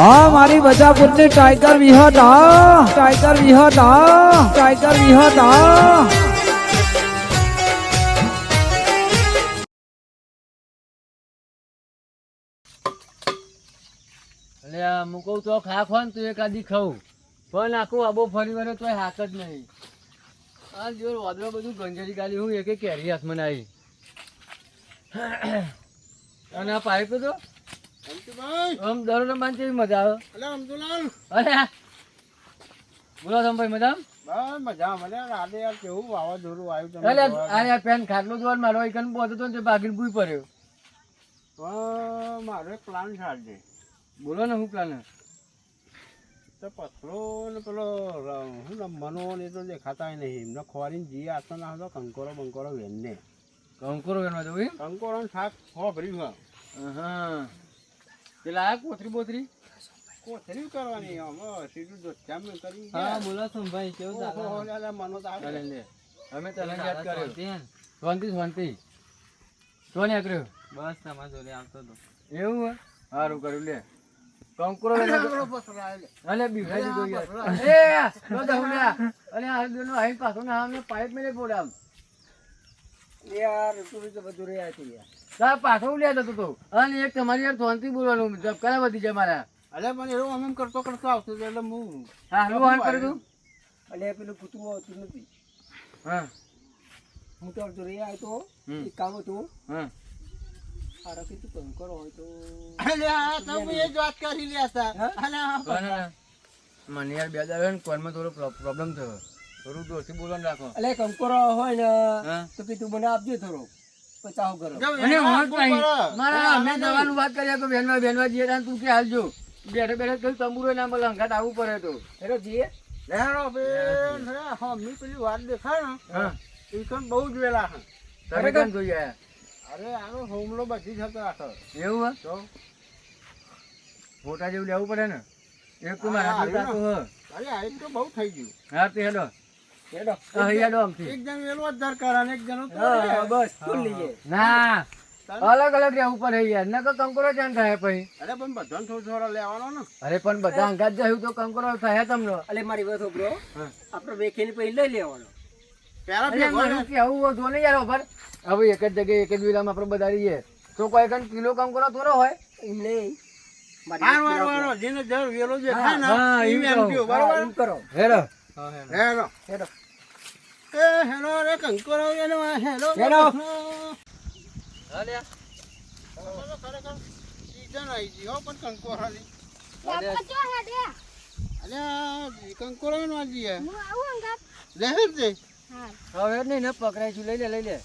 હા મારી બજાપુરની ટાઈગર વિહત હા ટાઈગર વિહત હા ટાઈગર વિહત હા એટલે હું કહું તો ખા ખો ને તું એકાદી ખાઉં પણ આખું આબો ફરી વળે તો હાક જ નહીં. આ જો વાદળો બધું ગંજરી ગાલી હું એક કેરી હાથમાં આવી અને આ પાઇપ તો આમ દરોડે માન કેવી મજા આવે. અરે બોલો ભાઈ મજા અરે પેન ખાટલો જોવા મારો એક પહોંચતો તો ને ભાગીને ભૂઈ પડ્યો. મારો એક પ્લાન છે. બોલો ને શું પ્લાન તો પથરો ને પેલો શું મનો ને તો દેખાતા નહીં એમને ખોરીને જી આતો ના હતો કંકોરો બંકોરો વેનને કંકોરો વેણવા જવું એમ કંકોરો શાક હો ભર્યું હા પેલા આ કોથરી બોથરી કોથરી કરવાની સીધું દોસ્તા કરી હા બોલો ભાઈ કેવું મનો તો અરે લે અમે તને યાદ કર્યો શાંતિ શાંતિ તો ને કર્યો બસ તમારા જોડે આવતો હતો એવું હે સારું કર્યું લે કંકોરો અલે બીભાઈ દીધો યાર એ નો દહુલ્યા અલે આ દોનો આઈ પાછો ના આમને પાઇપ મેલે પોડામ યાર તું તો બધું રે આતી યાર તાર પાછો ઉલ્યા જતો તો અને એક તમારી યાર શાંતિ બોલવાનું જબકારા વધી જાય મારા. અલે પણ એવું આમ કરતો આવતો એટલે હું હા હું વાન કરી દઉં અલે પેલું કૂતરું આવતું નથી. હા હું તો રે આવ્યો એક કામ હતું હા અરે કે તું કંકોરો હોય તો અલે આ તો એ જ વાત કરી લ્યા હતા મને યાર બે દાડા ને કોનમાં થોડો પ્રોબ્લેમ થયો થોડું દોસ્તી બોલવાનું રાખો. અલે કંકોરો હોય ને તો કે તું મને આપજો થોડો 50 કરો અને હોટ નહીં મારા અમે દવાનું વાત કર્યા તો બેનવા જઈએ તું કે હાલજો બેઠે બેઠે કઈ તંબુરો ના મળે અંગાત આવવું પડે તો હેરો જીએ લેરો બેન હા મી પેલી વાત દેખાય ને હા ઈ કોણ બહુ જ વેલા છે તમે કેમ જોઈ આયા અરે આનો હોમલો બધી થતો આખો એવું હે તો ફોટા જેવું લેવું પડે ને એક તો મારા ફોટા તો હે અરે આ તો બહુ થઈ ગયું હા તે હેડો હેડો હેડો આમથી એક જણ વેલો જ દરકાર અને એક જણ તો બસ ફૂલ લીજે ના અલગ અલગ રહેવું પડે યાર ન તો કંકોરો ચાન થાય પછી. અરે પણ બધાને થોડો થોડો લેવાનો ને અરે પણ બધા અંગાત જાય તો કંકોરો થાય તમને. અલે મારી વાત બ્રો આપણે વેખીને પછી લઈ લેવાનો પેલા અરે મારું કેવું હતું ને યાર ઓફર હવે એક જ જગ્યાએ એક જ વિરામ આપણે બધા રહીએ તો કોઈ કણ કિલો કંકોરો થોડો હોય એમ નહીં મારી જેને જર વેલો જે થાય ને ઈ એમ કયો બરાબર કરો હેડો હેડો હેડો એ હેલો રે કંકોરો એનો હેલો હેડો ખરેખર સીઝન આવી ગઈ હો પણ કંકોરાની અલ્યા કંકોરો નો આજી હે લહેર દે હવે નહીં ને પકડાઈ છું લઈ લે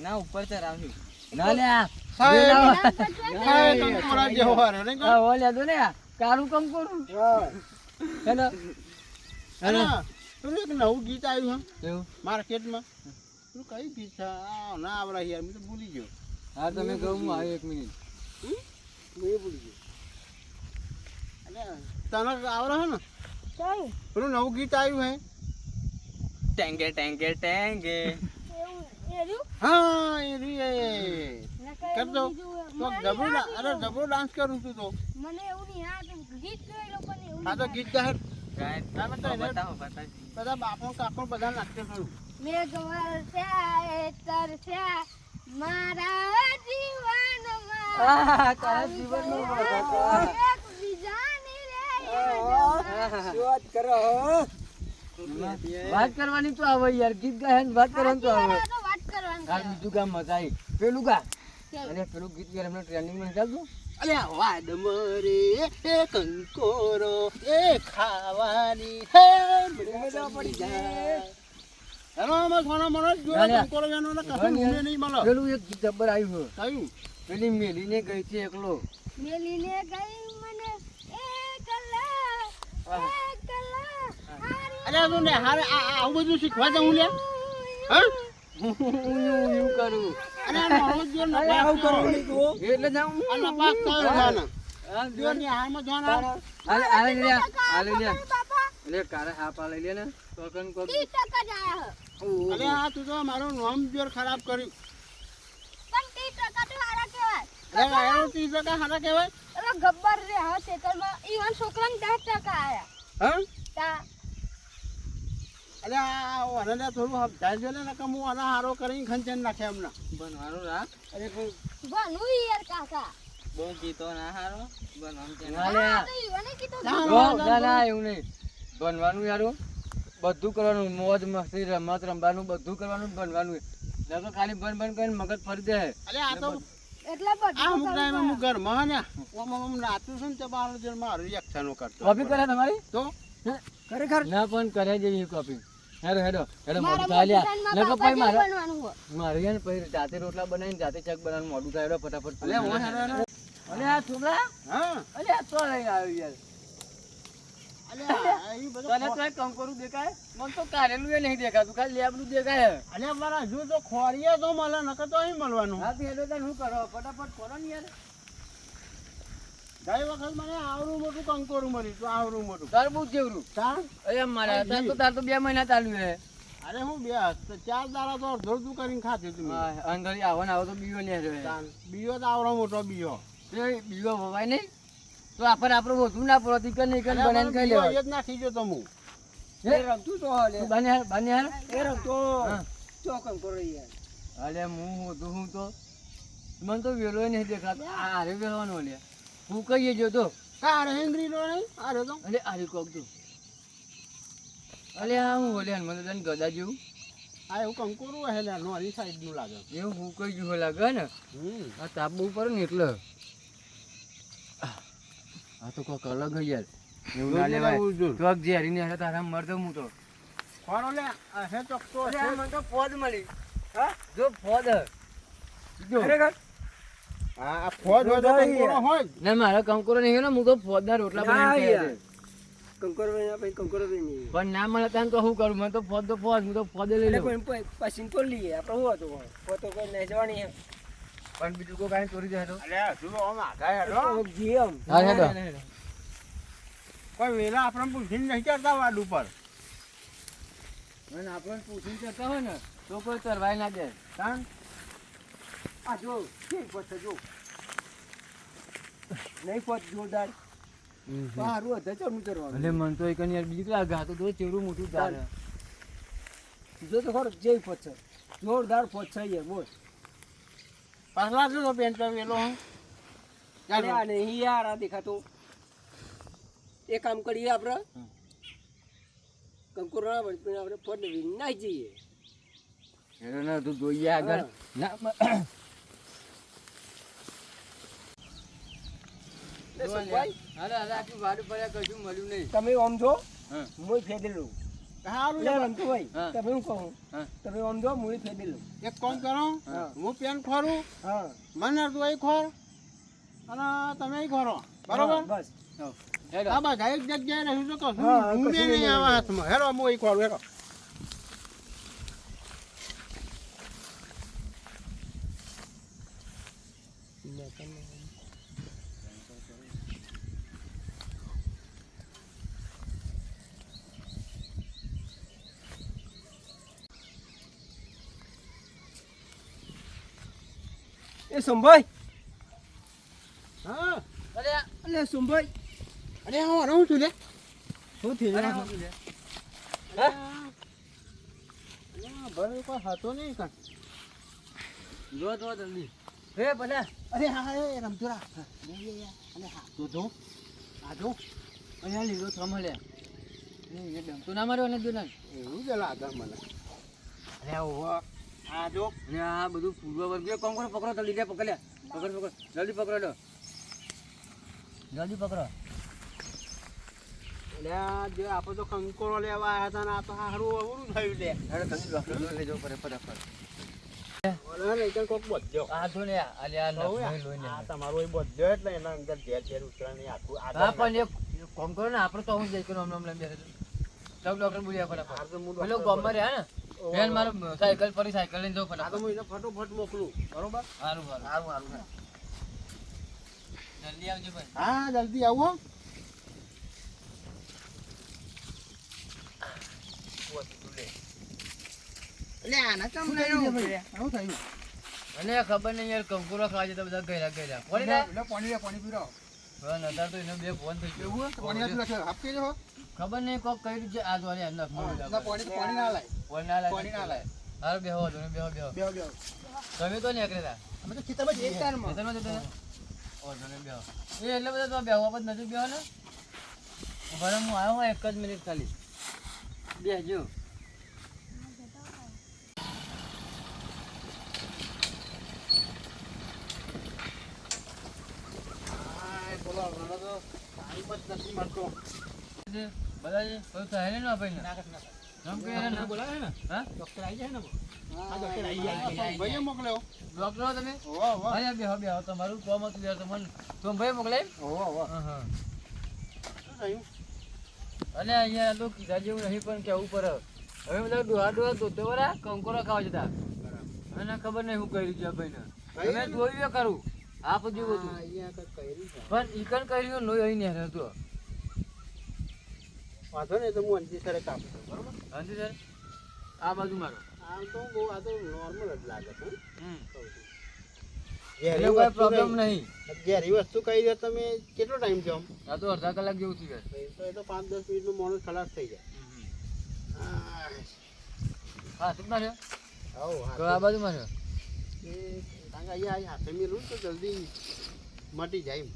ના ઉપર ચરાવ્યું ના લે કંકોરા જેવો હારે ને હા ઓ લે દો ને કારું કંકોરું હેલો હેલો તું એક નવું ગીત આવ્યું હે એવું માર્કેટમાં તું કઈ ગીત છે ના આવડા યાર મેં તો ભૂલી ગયો હા તમે કહું હું આવ્યો 1 મિનિટ હું એ ભૂલી ગયો અલ્યા તને આવડે હે ને પેલું નવું ગીત આવ્યું હે ટેંગે ટેંગે ટેંગે હા એ રી કરતો તો જબરો ડાન્સ કરું છું તો મને એવું નહીં આ ગીત ગાઈ લો પણ એવું આ તો ગીત ગાય બતાવો બધા બાપો કાકો બધા નાખતે ખરું મેં ગવરસ્યા તરસ્યા મારા જીવનમાં તારા જીવનમાં એક બીજાની રે વાત કરો વાત કરવાની તો આવે યાર ગીત ગાય ને વાત કરવાની તો આવે વાત કરવાની આ બીજું કામ મજા આવી પેલું ગા અરે પેલું ગીત યાર હમણાં ટ્રેન્ડિંગ માં ચાલતું અલ્યા વાદ મરે એ કંકોરો એ ખાવાની હે મજા પડી જાય હેલો અમાર સોના મનો જો કંકોરો એનો ને કશું ઉમે નહીં મળે પેલું એક ગીત જબ્બર આવ્યું કયું પેલી મેલીને ગઈ છે એકલો મેલીને ગઈ મને એકલા અલ્યા તું ને હારે આવું બધું શીખવા જાઉં લે હા હું કરું અલ્યા રોજ જો ન આવું કરું એટલે જાઉં અને પાસ થયો જાના જો ની હારમાં જાના આલે લે બાપા એટલે કારે હાપ આ લઈ લે ને તો કન કો 30% જ આયા અલ્યા આ તું તો મારું નામ જોર ખરાબ કર્યું પણ 30% તો હારા કહેવાય અરે આયો 30% હારા કહેવાય અરે તો ગબ્બર રે હા ખેતરમાં ઈવન છોકરાને 10% આયા હા તા અલે આ ઓને થોડું સમજાવજો ને નકર હું આને હારો કરીને ખંચન નાખે હમણાં બનવાનું રાખ અરે કોઈ બનુ યાર કાકા બહુ કીધો ના હારો બનવાનું છે આ ના તો ઈવને કીધું ના એવું નહીં બનવાનું યારું બધું કરવાનું મોજ મસ્તી રમત રમવાનું બધું કરવાનું જ બનવાનું નકર ખાલી બન કરીને મગજ ફરી દે અરે આ તો એટલે બધું આ અમુક ટાઈમે હું ઘરમાં ને ઓમ નાચું છું ને તે બાર જણ મારું રિએક્શનો કરતો કોપી કરે તમારી તો ખરેખર ના પણ કરે જેવી કોપી હેડો મોડું મારા થાય લ્યા મોટા નકર બાપા પછી મારે બનવાનું હોય મારે ને પછી જાતે રોટલા બનાવીને જાતે ચક બનાવવાનું મોડું થાય હેડો ફટાફટ અલે હું હેરાન અલે આ છોકરા હા અલે આ તો લઈને આવ્યો યાર અલે આ ઈ બધો તને તો કંકોરું દેખાય મને તો કારેલું એ નહીં દેખાતું ખાલી લેબડું દેખાય અલે મારા હજુ તો ખોરીએ તો મળે નકર તો અહીં મળવાનું હા તો હેડો તને શું કરો ફટાફટ કરો ને યાર ગઈ વખત મને આવરું મોટું કંકોરું મળ્યું તું આવરું મોટું તરબૂચ જેવડું તાર અરે મારા તાર તો 2 મહિના ચાલુ હે અરે હું બે 4 દાડા તો અડધું કરીને ખાધું તું હા અંદર આવો ને આવો તો બીજો લે રે બીજો તો આવડો મોટો બીજો એ બીજો વવાય નહીં તો આપણે વધુ ના પડો તીકર નહીં કરીને બનાવીને ખાઈ બીજો લેવા જ નાખી જો તો હું એ રમતું તો હાલે બાને એ રમતો હા. ચોકમ કરો યાર અલે હું તો મને તો વેલો નહીં દેખાતો આરે વેલવાનો લે હું કહીએ જો તો કારે હેંગરી નો નહીં અરે તો અલે આરે કોક તું અલે આ હું ઓલે મને તને ગદા જેવું આ એવું કંકોરું હે લે નોરી સાઈડ નું લાગે એવું હું કઈ ગયું લાગે ને આ તાપ બહુ પડે ને એટલે આ તો કોક અલગ જ યાર એવું ના લેવાય ચોક ઝેરી ને તારા મરતો હું તો ખોરો લે આ હે ચોકતો અરે છે આ મને તો ફોજ મળી હા જો ફોજ જો ખરેખર આ ફોજ હોય તો કંકોરો હોય જ. ના મારા કંકોરો નહીં ને હું તો ફોજના રોટલા ના બનાવીને યાર. ખાઈ કંકોરો નહીં પણ ના મળે ત્યાં તો શું કરું મને તો ફોજ હું તો ફોજ લઈ લઉં પછી તો લઈએ આપણે શું હતું ફોટો કોઈ નહીં જવાની હે પણ બીજું કોઈ કાંઈ ચોરી જાય તો અલે હજુ આમ આઘા હેડો જીએમ હા હેડો કોઈ વેલા આપણે પૂછીને નહીં ચડતા વાડ ઉપર અને આપણે પૂછીને કરતા હોય ને તો કોઈ ચરવાય ના દે તાન આ જો કેમ પછે જો નહીં પછ જોરદાર સારું હતું ચડવું કરવાનું એટલે મને તો એક યાર બીજું લાગે આ તો ચેવડું મોટું દાર જો તો ખરો જય પછે જોરદાર પછે યાર બોલ પાછલા તો પેન્ટ પર વેલો હું અરે આ નહીં યાર આ દેખાતો એક કામ કરીએ આપણે કંકોરો ના બને પણ આપણે ફોન નાઈ જઈએ હેડો ના તું જોઈએ આગળ ના અરે આખી વાડ પડ્યા કશું મળ્યું નહીં તમે આમ જો હા. હું ફેદેલું સારું લે છે. રમતું ભાઈ હા. તમે હું કહું હા. તમે આમ જો હું ફેદેલું એક કામ કરો હા. હું પેન ખોરું હા મને તું અહીં ખોર અને તમે અહીં ખોરો બરોબર બસ હેડો આ બધા એક જગ્યાએ રહ્યું તો કશું હા, હું કશું નહીં નહીં. આવા હાથમાં હેરો હું અહીં ખોરું હેરો એ સોમભાઈ હા અલે સોમભાઈ અરે હું રહું છું લે શું થઈ અરે ગયું હું લે. ભલે કોઈ હતો નહીં કાં જો તો જલ્દી હે બધા અરે હા એ રમતુરા અને હા તો જો આ જો અહીંયા લીધો થમલે નહીં એ ડમતો ના માર્યો ને જો ને એવું જ લાગે મને અરે ઓહો આ જો અને આ બધું પૂર્વ વર્ગ કોમ કરો પકડો તો લીધે પકડ લે પકડ જલ્દી પકડો લો જલ્દી પકડો એટલે આ જે આપણે તો કંકોરો લેવા આવ્યા હતા ને આ તો સારું અવરું થયું લે હેડો તમે ડોક્ટર લેજો પડે ફટાફટ ઓલા ને એકદમ કોક બધ્યો આ જો ને આલે આ લોહી લોહી આ તમારો એ બધ્યો એટલે એના અંદર ઝેર ઝેર ઉતરવાની આખું હા પણ એક કોમ કરો ને આપણે તો હું જઈ કે હમણાં હમણાં બેસે ચાલ ડોક્ટર બોલ્યા ફટાફટ પેલો ગોમર હે ને બેન મારો સાયકલ પર સાયકલ લઈને જાવ આ તો ફટાફટ હું એને ફટોફટ મોકલું બરોબર સારું સારું સારું સારું જલ્દી આવજો ભાઈ હા જલ્દી આવો એટલે આના ચમ આવું થયું અને ખબર નહીં યાર કંકુરો ખાવા જતા બધા ગયેલા કોણ લે પાણી પીરો પણ અત્યારે તો એનો બે ફોન થઈ ગયો એવું હે? પાણી આટલું નાખ્યું. આપી દેજો. ખબર નહીં કોક કઈ રીતે આ જોડે અંદર ના, પાણી ના લાય. પાણી ના લાય. હારો બેહો તમે બેહો બેહો, બેહો. તમે તો નીકળેલા અમે તો ખેતરમાં જઈએ તારમાં. ખેતરમાં જતા હતા? ઓ જોને બેહો એ એટલે બધા તો બેહો આપણે નજીક બેહો ને ભલે હું આવ્યો હોય 1 જ મિનિટ ખાલી બેહજો આય, બોલો, મને તો ટાઈમ જ નથી મળતો. બધા કોઈ થાય ને ના ભાઈ નાખે, નાખે. જમ કે એને ના બોલાવે ને હા ડોક્ટર આવી જાય ને હા, ડોક્ટર આવી જાય. ભાઈએ મોકલ્યો. ડોક્ટર હો તમે ઓહો, ઓહો. હા બેહો બેહો તમારું કામ હતું યાર તમને તો ભાઈ મોકલાય ઓહો, ઓહો. હા શું થયું? અને અહીંયા તો કીધા જેવું નહીં પણ કેવું પડે હવે બધા ડોહા ધોતો વાળા કંકોરા ખાવા જતા અને ખબર નહીં હું કર્યું છે આ ભાઈને તમે જોયું એ કરું આ બધું હા, બધું અહીંયા કંઈક કર્યું છે. પણ ઈકન કર્યું નો અહીં નહીં હતો વાંધો નહીં, તો હું અંજીસરે કાપું છું, બરોબર? હાજી સર આ બાજુ મારો આમ તો બહુ આ તો નોર્મલ જ લાગે છે, હમ કહું છું. એટલે કોઈ પ્રોબ્લેમ નહીં ઝેરી વસ્તુ કહી દો તમે કેટલો ટાઈમ છો આમ? આ તો અડધા કલાક જેવું થઈ ગયું એ તો 5-10 મિનિટનું માણસ ખલાસ થઈ જાય. હા શું માર્યો આવો, તો આ બાજુ માર્યો એ કારણ કે અહીંયા હાથે મેલું તો જલ્દી મટી જાય એમ.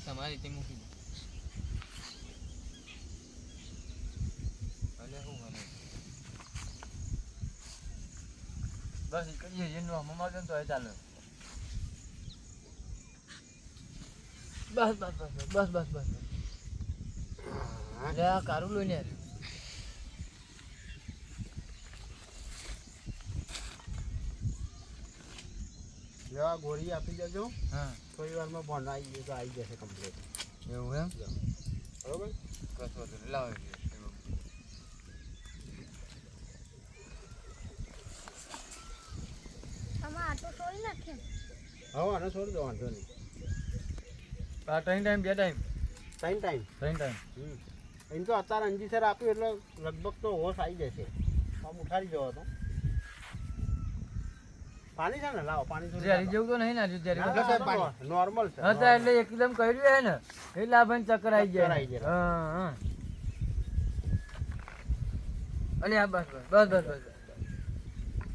તમારી રીતે મૂકી દો અલે હું મને બસ ઈ કરીએ જેનો મમ્મા કેમ તો એ ચાલે બસ બસ બસ બસ બસ બસ લે આ કારું લઈને યાર લેવા ગોળી આપી દેજો, હા થોડી વારમાં ભોંડ આવી ગયો તો આવી જશે કમ્પ્લીટ, એવું એમ બરોબર? કશો તો લાવો આમાં આટો તોડી નાખ્યો. હવે આને છોડી દો, વાંધો નહીં. આ ટાઈમ બે ટાઈમ ટાઈમ. એમ તો અત્યારે અંજીસર આપ્યું એટલે લગભગ તો હોશ આવી જશે. આમ ઉઠાડી જવો તો પાણી છે ને, લાવો પાણી થોડું જેરી જેવું તો નહીં ના જેરી નોર્મલ છે. હતા એટલે એકદમ કર્યું હે ને એટલે આ ભાઈ ચક્કર આવી ચક્કર જાય આવી જાય. હા હા અલે આ બસ બસ બસ બસ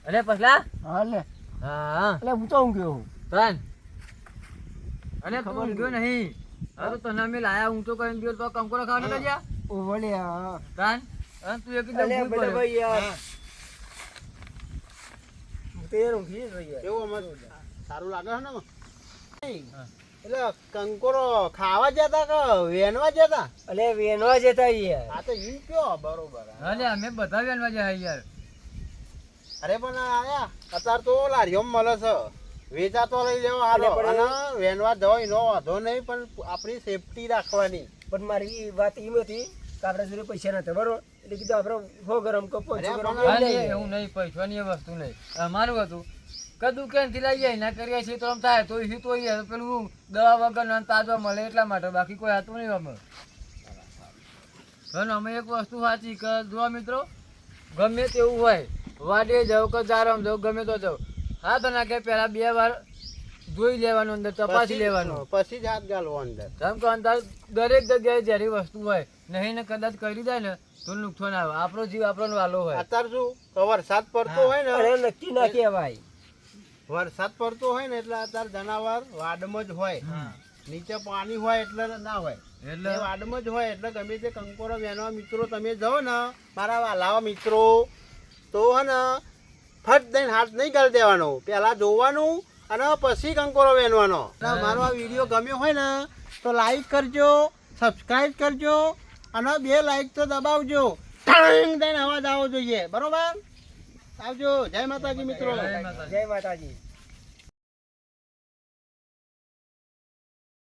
અલે પસલા હા લે, હા એટલે હું તો ઊંઘ્યો હું. તાન અને તું ઊંઘ્યો નહીં આ તો તને મેં લાયા હું તો કઈ ગયો તો કંકોરા ખાવા નતા ગયા ઓવળ્યા. તાન અને તું એકદમ ભૂલ પડ્યો. યાર એવું અમારું સારું લાગે છે ને આમાં? હા. એટલે કંકોરો ખાવા જતા કે વેનવા જતા? અલે વેનવા જતા યાર. આ તો ઈ કયો બરોબર. અલે અમે બધા વેનવા જાય યાર અરે પણ આયા અત્યારે તો લારીઓમાં મળે છે, વેચાતો લઈ લેવો હાલો. અરે પણ અને વેનવા જવાય નો વાંધો નહીં, પણ આપણી સેફટી રાખવાની. પણ મારી વાત એમ હતી કે આપણા જોડે પૈસા નતા બરોબર, એટલે કીધું આપણે 100 ગ્રામ કે 500 ગ્રામ અરે અલે લઈ લઈએ. એવું નહીં પૈસાની એ વસ્તુ નહીં અમારું હતું કદું ક્યાંથી લઈ જાય ના કરીએ છીએ તો આમ થાય તો ઈ તો યાર પેલું દવા વગર ના તાજો મળે એટલા માટે બાકી કોઈ હતું નહીં અમે અને અમે એક વસ્તુ સાચી કે જો મિત્રો ગમે તેવું હોય વાડે જાવ કે ચારમ જાવ ગમે તો જાવ હાથ નાખે પહેલા 2 વાર જોઈ લેવાનું અંદર તપાસી લેવાનું પછી જ હાથ ગાલવો અંદર. કેમ કે અંદર દરેક જગ્યાએ જ્યારે વસ્તુ હોય નહીં ને કદાચ કરી જાય ને તો નુકસાન આવે આપણો જીવ આપણો વાલો હોય અત્યારે શું કે વરસાદ પડતો હોય ને, અરે નક્કી ના કહેવાય. વરસાદ પડતો હોય ને એટલે અત્યારે જનાવર વાડમાં જ હોય, નીચે પાણી હોય એટલે ના હોય, એટલે એ વાડમાં જ હોય. એટલે ગમે તે કંકોરો વેનવા મિત્રો તમે જાઓ ને મારા વાલાવા મિત્રો, તો હે ને ફટ દઈને હાથ નહીં કરી દેવાનો, પહેલા જોવાનું અને પછી કંકોરો વેનવાનો. અને મારો આ વિડીયો ગમ્યો હોય ને તો લાઈક કરજો, સબસ્ક્રાઈબ કરજો અને 2 લાઈક તો દબાવજો. ટાંગ દઈને અવાજ આવવો જોઈએ, બરોબર? આવજો. જય માતાજી મિત્રો. જય માતાજી. જય માતાજી.